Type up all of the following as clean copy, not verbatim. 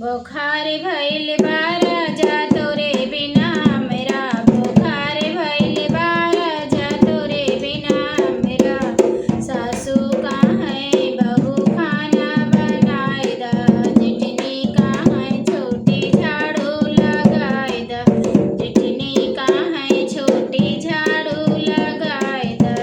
बुखार भइल बा राजा तोरे बिना मेरा बुखार भइल बा राजा तोरे बिना मेरा सासू कहाँ है बहू खाना बनाए दा जितनी कहाँ है छोटी झाड़ू लगाए दा जितनी कहाँ है छोटी झाड़ू लगाए दा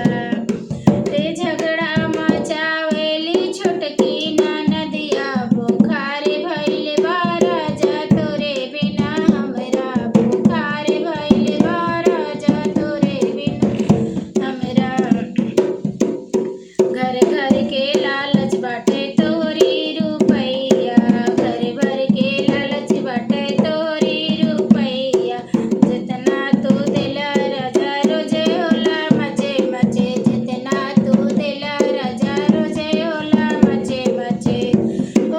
ते झगड़ा मचावेली छोटकी ननदिया बुखार भइल बा राजा तोरे बिना हमरा बुखार भइल बा राजा तोरे बिना हमरा घर घर के लालच बाटे तोरी रुपैया घर भर के लालच बाटे तोरी रुपैया जितना तू दिला राजा रोजे होला मचे मचे जितना तू दिला राजा रोजे होला मचे मचे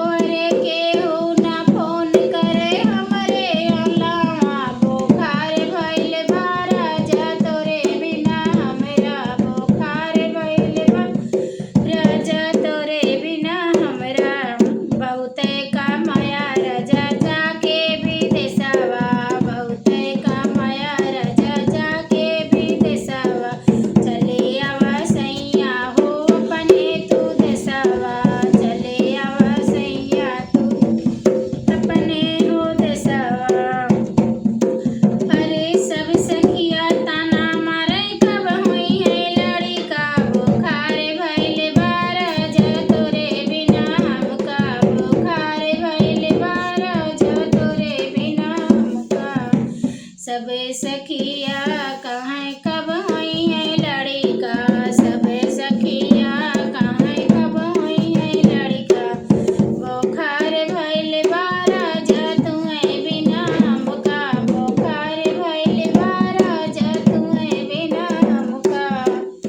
ओरे केहू ना फोन करे हमरे अलावा बुखार भइल बा राजा तोरे बिना हमरा बुखार भइल बा राजा तोरे बिना हमरा बहुते कमाया राजा जाके विदेशवा बहुते कमाया राजा जाके विदेशवा चले आवा सैया हो अपने तू देशवा चले आवा सैया तू अपने हो देशवा अरे सब सखिया ताना मारे कब हुई है लड़का बुखार भइल बा राजा तोरे बिना हमका बुखार भइल बा राजा तोरे बिना हमका सब सखी